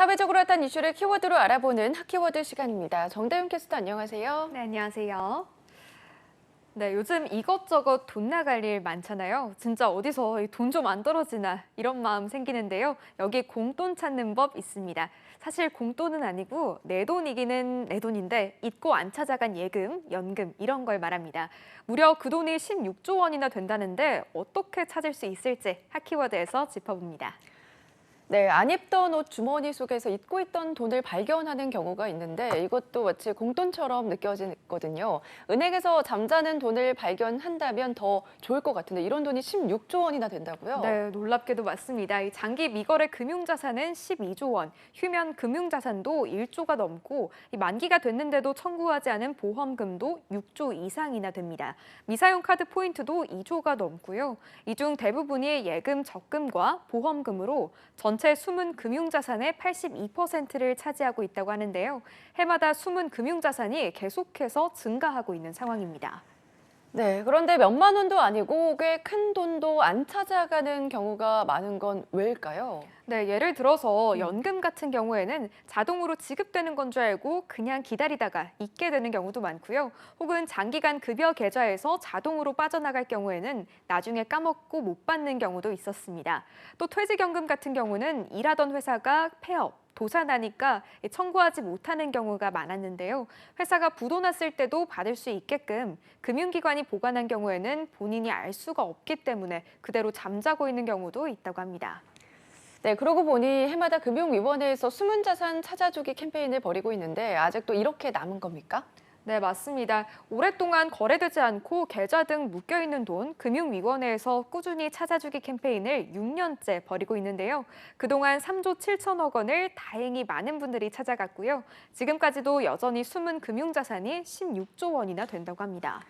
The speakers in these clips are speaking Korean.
사회적으로 핫한 이슈를 키워드로 알아보는 핫키워드 시간입니다. 정다윤 캐스터 안녕하세요. 네, 안녕하세요. 네, 요즘 이것저것 돈 나갈 일 많잖아요. 진짜 어디서 돈 좀 안 떨어지나 이런 마음 생기는데요. 여기 공돈 찾는 법 있습니다. 사실 공돈은 아니고 내 돈이기는 내 돈인데 잊고 안 찾아간 예금, 연금 이런 걸 말합니다. 무려 그 돈이 16조 원이나 된다는데 어떻게 찾을 수 있을지 핫키워드에서 짚어봅니다. 네, 안 입던 옷 주머니 속에서 잊고 있던 돈을 발견하는 경우가 있는데 이것도 마치 공돈처럼 느껴지거든요. 은행에서 잠자는 돈을 발견한다면 더 좋을 것 같은데 이런 돈이 16조 원이나 된다고요? 네, 놀랍게도 맞습니다. 이 장기 미거래 금융자산은 12조 원, 휴면 금융자산도 1조가 넘고 이 만기가 됐는데도 청구하지 않은 보험금도 6조 이상이나 됩니다. 미사용 카드 포인트도 2조가 넘고요. 이 중 대부분이 예금, 적금과 보험금으로 전체 숨은 금융자산의 82%를 차지하고 있다고 하는데요. 해마다 숨은 금융자산이 계속해서 증가하고 있는 상황입니다. 네, 그런데 몇만 원도 아니고 꽤 큰 돈도 안 찾아가는 경우가 많은 건 왜일까요? 네, 예를 들어서 연금 같은 경우에는 자동으로 지급되는 건 줄 알고 그냥 기다리다가 잊게 되는 경우도 많고요. 혹은 장기간 급여 계좌에서 자동으로 빠져나갈 경우에는 나중에 까먹고 못 받는 경우도 있었습니다. 또 퇴직연금 같은 경우는 일하던 회사가 폐업, 도산하니까 청구하지 못하는 경우가 많았는데요. 회사가 부도났을 때도 받을 수 있게끔 금융기관이 보관한 경우에는 본인이 알 수가 없기 때문에 그대로 잠자고 있는 경우도 있다고 합니다. 네, 그러고 보니 해마다 금융위원회에서 숨은 자산 찾아주기 캠페인을 벌이고 있는데 아직도 이렇게 남은 겁니까? 네, 맞습니다. 오랫동안 거래되지 않고 계좌 등 묶여있는 돈, 금융위원회에서 꾸준히 찾아주기 캠페인을 6년째 벌이고 있는데요. 그동안 3조 7천억 원을 다행히 많은 분들이 찾아갔고요. 지금까지도 여전히 숨은 금융자산이 16조 원이나 된다고 합니다.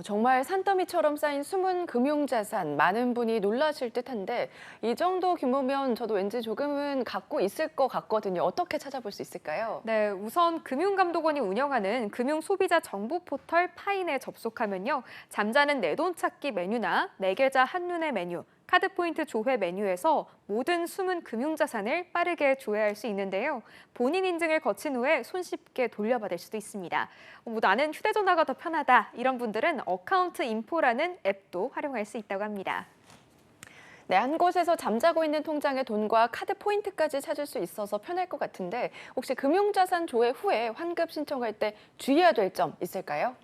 정말 산더미처럼 쌓인 숨은 금융자산, 많은 분이 놀라실 듯한데 이 정도 규모면 저도 왠지 조금은 갖고 있을 것 같거든요. 어떻게 찾아볼 수 있을까요? 네, 우선 금융감독원이 운영하는 금융소비자 정보 포털 파인에 접속하면요. 잠자는 내 돈 찾기 메뉴나 내 계좌 한눈에 메뉴, 카드 포인트 조회 메뉴에서 모든 숨은 금융자산을 빠르게 조회할 수 있는데요. 본인 인증을 거친 후에 손쉽게 돌려받을 수도 있습니다. 나는 휴대전화가 더 편하다 이런 분들은 어카운트 인포라는 앱도 활용할 수 있다고 합니다. 네, 한 곳에서 잠자고 있는 통장의 돈과 카드 포인트까지 찾을 수 있어서 편할 것 같은데 혹시 금융자산 조회 후에 환급 신청할 때 주의해야 될 점 있을까요?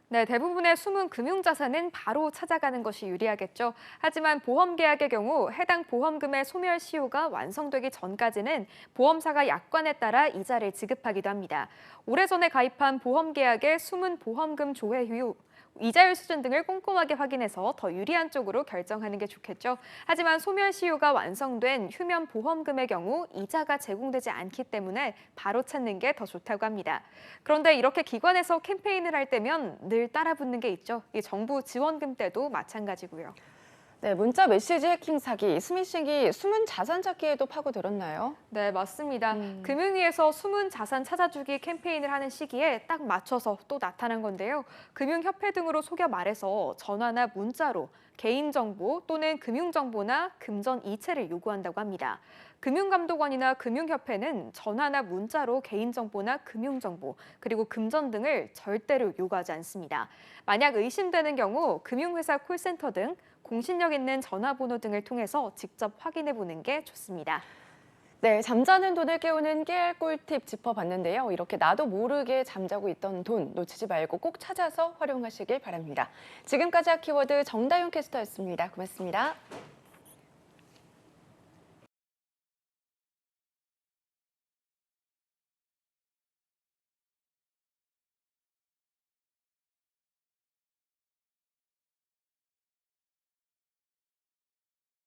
네, 대부분의 숨은 금융자산은 바로 찾아가는 것이 유리하겠죠. 하지만 보험 계약의 경우 해당 보험금의 소멸 시효가 완성되기 전까지는 보험사가 약관에 따라 이자를 지급하기도 합니다. 오래전에 가입한 보험 계약의 숨은 보험금 조회 후 이자율 수준 등을 꼼꼼하게 확인해서 더 유리한 쪽으로 결정하는 게 좋겠죠. 하지만 소멸 시효가 완성된 휴면 보험금의 경우 이자가 제공되지 않기 때문에 바로 찾는 게 더 좋다고 합니다. 그런데 이렇게 기관에서 캠페인을 할 때면 늘 따라붙는 게 있죠. 이 정부 지원금 때도 마찬가지고요. 네, 문자 메시지 해킹 사기, 스미싱이 숨은 자산 찾기에도 파고들었나요? 네, 맞습니다. 금융위에서 숨은 자산 찾아주기 캠페인을 하는 시기에 딱 맞춰서 또 나타난 건데요. 금융협회 등으로 속여 말해서 전화나 문자로 개인정보 또는 금융정보나 금전 이체를 요구한다고 합니다. 금융감독원이나 금융협회는 전화나 문자로 개인정보나 금융정보 그리고 금전 등을 절대로 요구하지 않습니다. 만약 의심되는 경우 금융회사 콜센터 등 공신력 있는 전화번호 등을 통해서 직접 확인해 보는 게 좋습니다. 네, 잠자는 돈을 깨우는 깨알 꿀팁 짚어봤는데요. 이렇게 나도 모르게 잠자고 있던 돈 놓치지 말고 꼭 찾아서 활용하시길 바랍니다. 지금까지 핫키워드 정다윤 캐스터였습니다. 고맙습니다.